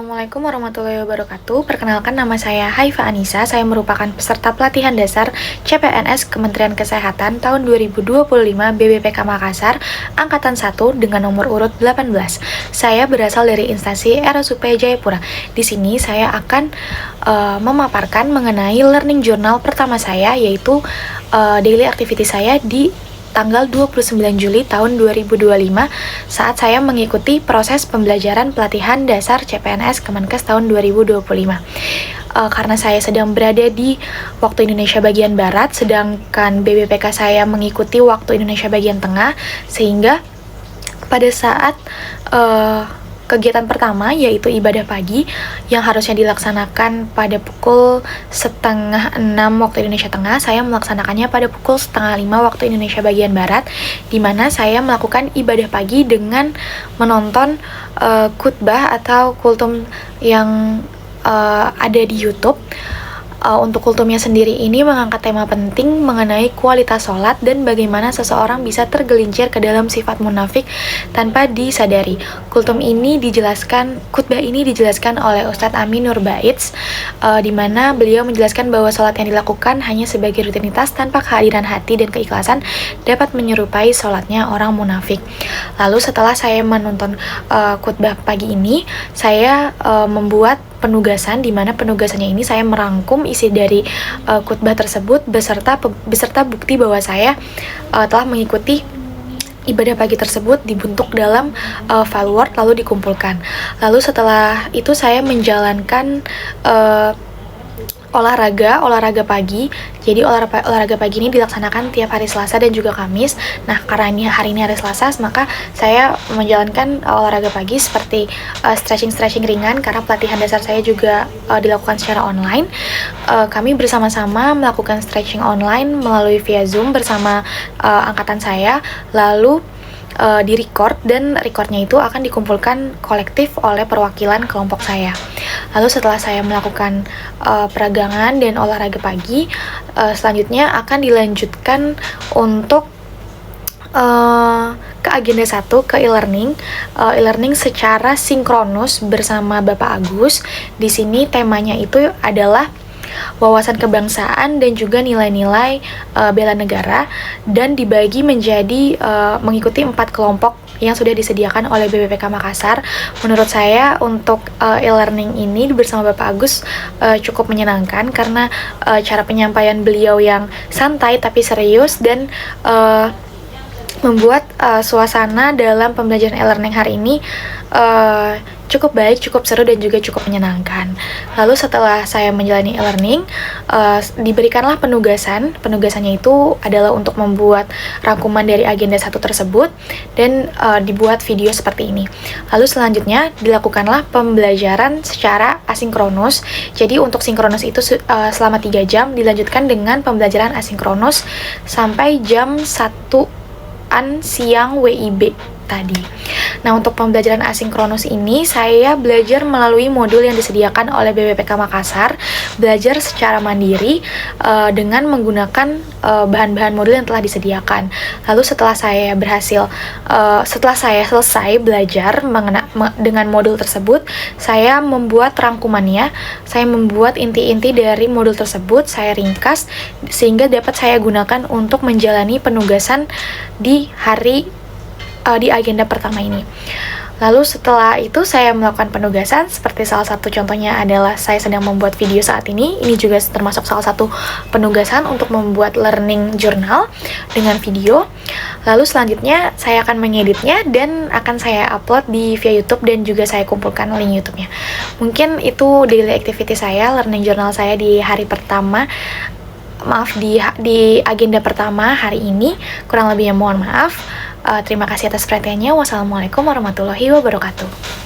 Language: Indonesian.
Assalamualaikum warahmatullahi wabarakatuh. Perkenalkan, nama saya Haifa Anissa. Saya merupakan peserta pelatihan dasar CPNS Kementerian Kesehatan tahun 2025 BBPK Makassar angkatan 1 dengan nomor urut 18. Saya berasal dari instansi RSUP Jayapura. Di sini saya akan memaparkan mengenai learning journal pertama saya, yaitu daily activity saya di tanggal 29 Juli tahun 2025 saat saya mengikuti proses pembelajaran pelatihan dasar CPNS Kemenkes tahun 2025. Karena saya sedang berada di waktu Indonesia bagian Barat, sedangkan BBPK saya mengikuti waktu Indonesia bagian Tengah, sehingga pada saat kegiatan pertama, yaitu ibadah pagi yang harusnya dilaksanakan pada pukul 5:30 waktu Indonesia Tengah, saya melaksanakannya pada pukul 4:30 waktu Indonesia bagian Barat, di mana saya melakukan ibadah pagi dengan menonton khutbah atau kultum yang ada di YouTube. Untuk kultumnya sendiri ini mengangkat tema penting mengenai kualitas sholat dan bagaimana seseorang bisa tergelincir ke dalam sifat munafik tanpa disadari. Khutbah ini dijelaskan oleh Ustadz Amin Nur Baits, di mana beliau menjelaskan bahwa sholat yang dilakukan hanya sebagai rutinitas tanpa kehadiran hati dan keikhlasan dapat menyerupai sholatnya orang munafik. Lalu setelah saya menonton khutbah pagi ini, saya membuat penugasan, di mana penugasannya ini saya merangkum isi dari khutbah tersebut beserta bukti bahwa saya telah mengikuti ibadah pagi tersebut dibentuk dalam file Word lalu dikumpulkan. Lalu setelah itu saya menjalankan olahraga pagi. Jadi olahraga pagi ini dilaksanakan tiap hari Selasa dan juga Kamis. Nah, karena hari ini hari Selasa, maka saya menjalankan olahraga pagi seperti stretching ringan, karena pelatihan dasar saya juga dilakukan secara online. Kami bersama-sama melakukan stretching online melalui via Zoom bersama angkatan saya, lalu di-record, dan recordnya itu akan dikumpulkan kolektif oleh perwakilan kelompok saya. Lalu setelah saya melakukan peragangan dan olahraga pagi, selanjutnya akan dilanjutkan untuk ke agenda 1, ke e-learning secara sinkronus bersama Bapak Agus. Di sini temanya itu adalah wawasan kebangsaan dan juga nilai-nilai bela negara, dan dibagi menjadi mengikuti 4 kelompok yang sudah disediakan oleh BBPK Makassar. Menurut saya untuk e-learning ini bersama Bapak Agus cukup menyenangkan, karena cara penyampaian beliau yang santai tapi serius dan membuat suasana dalam pembelajaran e-learning hari ini cukup baik, cukup seru, dan juga cukup menyenangkan. Lalu setelah saya menjalani e-learning, diberikanlah penugasan. Penugasannya itu adalah untuk membuat rangkuman dari agenda 1 tersebut dan dibuat video seperti ini. Lalu selanjutnya dilakukanlah pembelajaran secara asinkronus. Jadi untuk sinkronus itu selama 3 jam, dilanjutkan dengan pembelajaran asinkronus sampai jam 1-an siang WIB tadi. Nah, untuk pembelajaran asinkronus ini saya belajar melalui modul yang disediakan oleh BBPK Makassar, belajar secara mandiri dengan menggunakan bahan-bahan modul yang telah disediakan. Lalu setelah saya selesai belajar dengan modul tersebut, saya membuat rangkumannya, saya membuat inti-inti dari modul tersebut, saya ringkas sehingga dapat saya gunakan untuk menjalani penugasan di agenda pertama ini. Lalu setelah itu saya melakukan penugasan, seperti salah satu contohnya adalah saya sedang membuat video saat ini. Ini juga termasuk salah satu penugasan untuk membuat learning journal dengan video. Lalu selanjutnya saya akan mengeditnya dan akan saya upload via YouTube, dan juga saya kumpulkan link YouTube-nya. Mungkin itu daily activity saya, learning journal saya di hari pertama. Maaf, di agenda pertama hari ini. Kurang lebihnya mohon maaf. Terima kasih atas perhatiannya. Wassalamualaikum warahmatullahi wabarakatuh.